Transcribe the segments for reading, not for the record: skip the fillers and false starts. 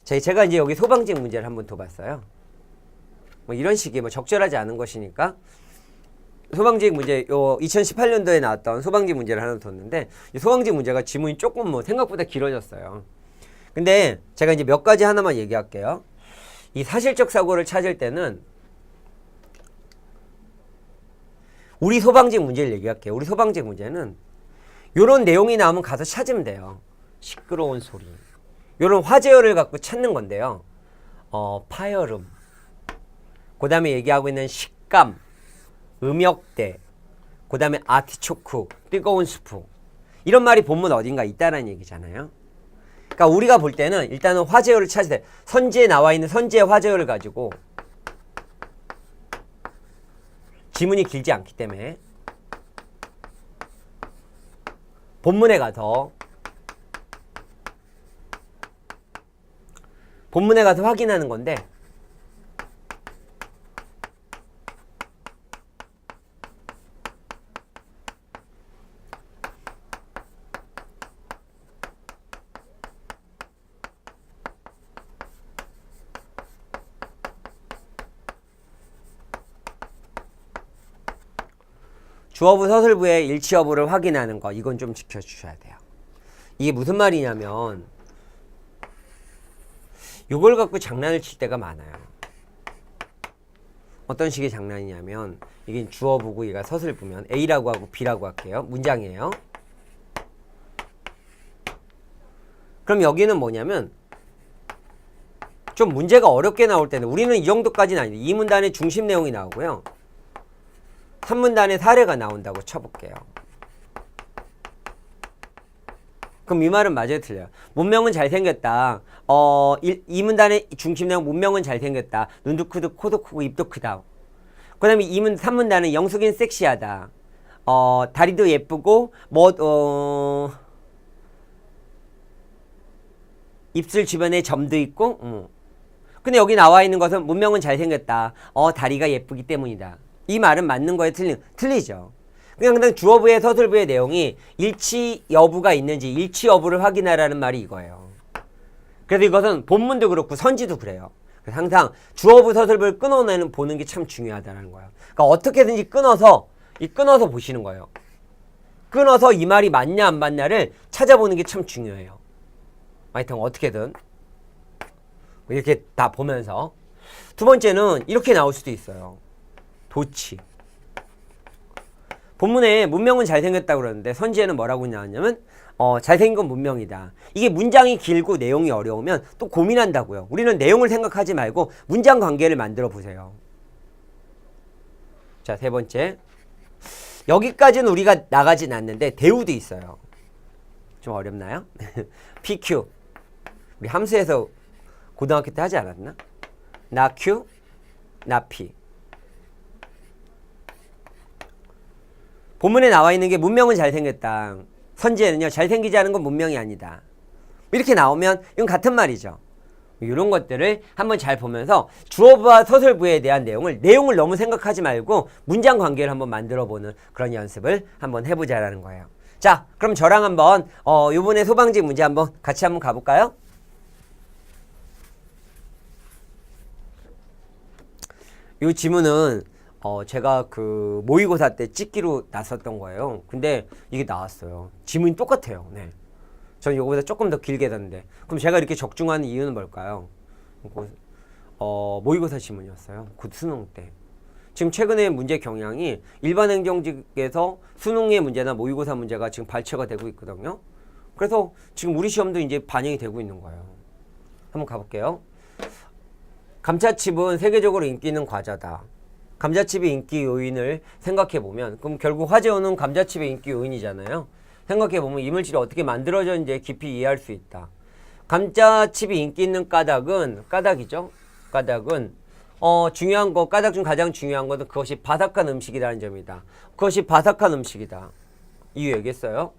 제가 이제 여기 소방직 문제를 한번 더 봤어요. 뭐 이런 식의 뭐 적절하지 않은 것이니까 소방직 문제 요 2018년도에 나왔던 소방직 문제를 하나 뒀는데 이 소방직 문제가 지문이 조금 뭐 생각보다 길어졌어요. 근데 제가 이제 몇 가지 하나만 얘기할게요. 이 사실적 사고를 찾을 때는 우리 소방직 문제를 얘기할게요. 우리 소방직 문제는 요런 내용이 나오면 가서 찾으면 돼요. 시끄러운 소리. 요런 화재열을 갖고 찾는 건데요. 파열음. 그 다음에 얘기하고 있는 식감, 음역대, 그 다음에 아티초크, 뜨거운 수프. 이런 말이 본문 어딘가 있다라는 얘기잖아요. 그러니까 우리가 볼 때는 일단은 화재열을 찾으세요. 선지에 나와 있는 선지의 화재열을 가지고 지문이 길지 않기 때문에 본문에 가서 확인하는 건데 주어부 서술부의 일치 여부를 확인하는 거 이건 좀 지켜주셔야 돼요. 이게 무슨 말이냐면 이걸 갖고 장난을 칠 때가 많아요. 어떤 식의 장난이냐면 이게 주어부고 얘가 서술부면 A라고 하고 B라고 할게요. 문장이에요. 그럼 여기는 뭐냐면 좀 문제가 어렵게 나올 때는 우리는 이 정도까지는 아닌데 2문단의 중심 내용이 나오고요. 3문단의 사례가 나온다고 쳐볼게요. 그럼 이 말은 맞아요, 틀려요? 문명은 잘생겼다. 2문단의 중심 내용 문명은 잘생겼다. 눈도 크고 코도 크고 입도 크다. 그 다음에 3문단은 영숙이는 섹시하다. 다리도 예쁘고 입술 주변에 점도 있고 근데 여기 나와 있는 것은 문명은 잘생겼다. 다리가 예쁘기 때문이다. 이 말은 맞는 거에 틀리죠. 그냥 주어부의 서술부의 내용이 일치 여부가 있는지 일치 여부를 확인하라는 말이 이거예요. 그래서 이것은 본문도 그렇고 선지도 그래요. 그래서 항상 주어부 서술부를 보는 게 참 중요하다는 거예요. 그러니까 어떻게든지 끊어서 보시는 거예요. 끊어서 이 말이 맞냐 안 맞냐를 찾아보는 게 참 중요해요. 하여튼 어떻게든 이렇게 다 보면서 두 번째는 이렇게 나올 수도 있어요. 도치. 본문에 문명은 잘생겼다고 그러는데 선지에는 뭐라고 나왔냐면 잘생긴 건 문명이다. 이게 문장이 길고 내용이 어려우면 또 고민한다고요. 우리는 내용을 생각하지 말고 문장 관계를 만들어 보세요. 자, 세 번째. 여기까지는 우리가 나가진 않는데 대우도 있어요. 좀 어렵나요? PQ. 우리 함수에서 고등학교 때 하지 않았나? 나 Q, 나 P. 본문에 나와 있는 게 문명은 잘생겼다. 선지에는요, 잘생기지 않은 건 문명이 아니다. 이렇게 나오면 이건 같은 말이죠. 이런 것들을 한번 잘 보면서 주어부와 서술부에 대한 내용을 너무 생각하지 말고 문장 관계를 한번 만들어보는 그런 연습을 한번 해보자라는 거예요. 자, 그럼 저랑 한번 이번에 소방직 문제 한번 같이 한번 가볼까요? 이 지문은 제가 그 모의고사 때 찍기로 놨었던 거예요. 근데 이게 나왔어요. 지문이 똑같아요. 네. 저는 이거보다 조금 더 길게 뒀는데. 그럼 제가 이렇게 적중하는 이유는 뭘까요? 모의고사 지문이었어요. 곧 수능 때. 지금 최근에 문제 경향이 일반 행정직에서 수능의 문제나 모의고사 문제가 지금 발췌가 되고 있거든요. 그래서 지금 우리 시험도 이제 반영이 되고 있는 거예요. 한번 가볼게요. 감자칩은 세계적으로 인기 있는 과자다. 감자칩의 인기 요인을 생각해보면 그럼 결국 화재원은 감자칩의 인기 요인이잖아요. 생각해보면 이물질이 어떻게 만들어졌는지 깊이 이해할 수 있다. 감자칩이 인기 있는 까닭이죠. 까닭은 중요한 거, 까닭 중 가장 중요한 것은 그것이 바삭한 음식이라는 점이다. 그것이 바삭한 음식이다. 이유 얘기했어요.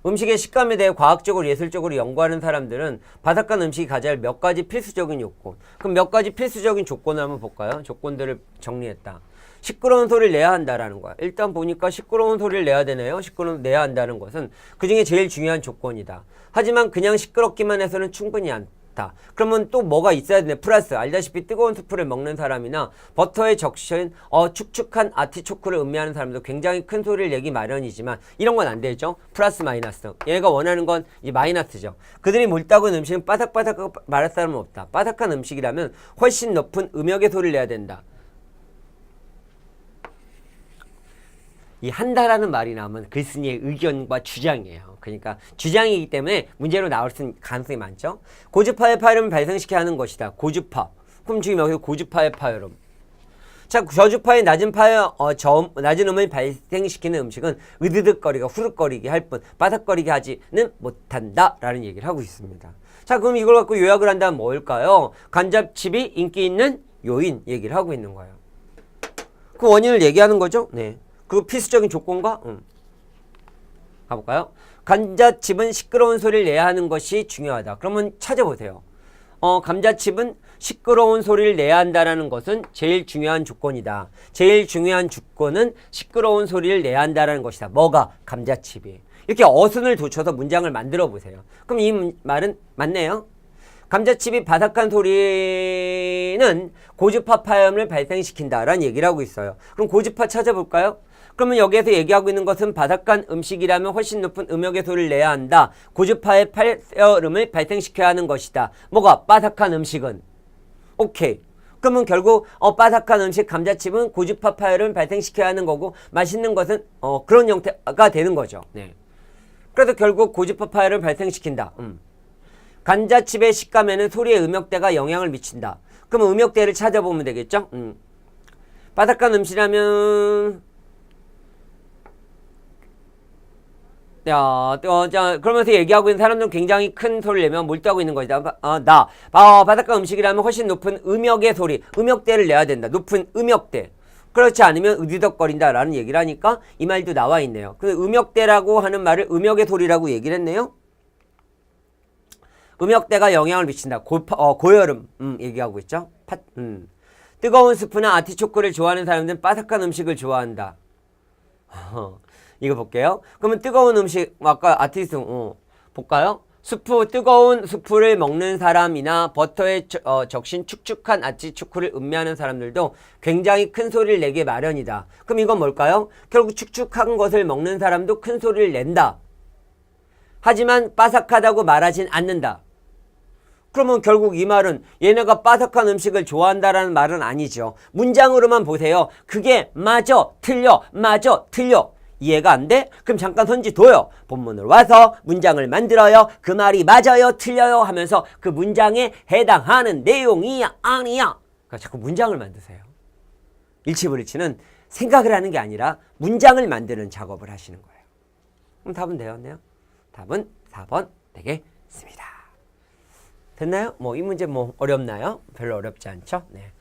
음식의 식감에 대해 과학적으로 예술적으로 연구하는 사람들은 바삭한 음식이 가져야 할 몇 가지 필수적인 요건. 그럼 몇 가지 필수적인 조건을 한번 볼까요? 조건들을 정리했다. 시끄러운 소리를 내야 한다라는 거야. 일단 보니까 시끄러운 소리를 내야 되네요. 내야 한다는 것은 그 중에 제일 중요한 조건이다. 하지만 그냥 시끄럽기만 해서는 충분히 좋다. 그러면 또 뭐가 있어야 되네. 플러스. 알다시피 뜨거운 수프를 먹는 사람이나 버터에 적신 축축한 아티초크를 음미하는 사람도 굉장히 큰 소리를 내기 마련이지만 이런 건 안 되죠. 플러스 마이너스. 얘가 원하는 건 이 마이너스죠. 그들이 몰다군 음식은 바삭바삭하고 말할 사람은 없다. 바삭한 음식이라면 훨씬 높은 음역의 소리를 내야 된다. 이 한다라는 말이 나오면 글쓴이의 의견과 주장이에요. 그러니까 주장이기 때문에 문제로 나올 수 있는 가능성이 많죠. 고주파의 파열음을 발생시켜야 하는 것이다. 고주파. 그럼 지금 여기서 고주파의 파열음. 자, 저주파의 낮은 낮은 음을 발생시키는 음식은 으드득거리가 후루거리게 할 뿐 바삭거리게 하지는 못한다라는 얘기를 하고 있습니다. 자, 그럼 이걸 갖고 요약을 한다면 뭘까요? 간접칩이 인기 있는 요인 얘기를 하고 있는 거예요. 그 원인을 얘기하는 거죠. 네. 그 필수적인 조건과 가볼까요? 감자칩은 시끄러운 소리를 내야 하는 것이 중요하다. 그러면 찾아보세요. 감자칩은 시끄러운 소리를 내야 한다는 것은 제일 중요한 조건이다. 제일 중요한 조건은 시끄러운 소리를 내야 한다는 것이다. 뭐가? 감자칩이. 이렇게 어순을 돋쳐서 문장을 만들어 보세요. 그럼 이 말은 맞네요. 감자칩이 바삭한 소리는 고주파 파열음을 발생시킨다라는 얘기를 하고 있어요. 그럼 고주파 찾아볼까요? 그러면 여기에서 얘기하고 있는 것은 바삭한 음식이라면 훨씬 높은 음역의 소리를 내야 한다. 고주파의 파열음을 발생시켜야 하는 것이다. 뭐가? 바삭한 음식은. 오케이. 그러면 결국 바삭한 음식 감자칩은 고주파 파열음을 발생시켜야 하는 거고 맛있는 것은 그런 형태가 되는 거죠. 네. 그래서 결국 고주파 파열음을 발생시킨다. 감자칩의 식감에는 소리의 음역대가 영향을 미친다. 그럼 음역대를 찾아보면 되겠죠? 바삭한 음식이라면 그러면서 얘기하고 있는 사람들은 굉장히 큰 소리를 내면 몰두하고 있는 것이다. 바삭한 음식이라면 훨씬 높은 음역의 소리, 음역대를 내야 된다. 높은 음역대. 그렇지 않으면 으디덕거린다라는 얘기를 하니까 이 말도 나와 있네요. 그 음역대라고 하는 말을 음역의 소리라고 얘기를 했네요. 음역대가 영향을 미친다. 고열음 얘기하고 있죠. 뜨거운 스프나 아티초크를 좋아하는 사람들은 바삭한 음식을 좋아한다. 이거 볼게요. 그러면 뜨거운 음식, 아까 볼까요? 뜨거운 수프를 먹는 사람이나 버터에 적신 축축한 아티초크를 음미하는 사람들도 굉장히 큰 소리를 내게 마련이다. 그럼 이건 뭘까요? 결국 축축한 것을 먹는 사람도 큰 소리를 낸다. 하지만 바삭하다고 말하진 않는다. 그러면 결국 이 말은 얘네가 바삭한 음식을 좋아한다라는 말은 아니죠. 문장으로만 보세요. 그게 맞아, 틀려, 맞아, 틀려. 이해가 안 돼? 그럼 잠깐 손짓둬요. 본문을 와서 문장을 만들어요. 그 말이 맞아요, 틀려요 하면서 그 문장에 해당하는 내용이야, 아니야. 그러니까 자꾸 문장을 만드세요. 일치불일치는 생각을 하는 게 아니라 문장을 만드는 작업을 하시는 거예요. 그럼 답은 되었네요. 답은 4번 되겠습니다. 됐나요? 이 문제 어렵나요? 별로 어렵지 않죠? 네.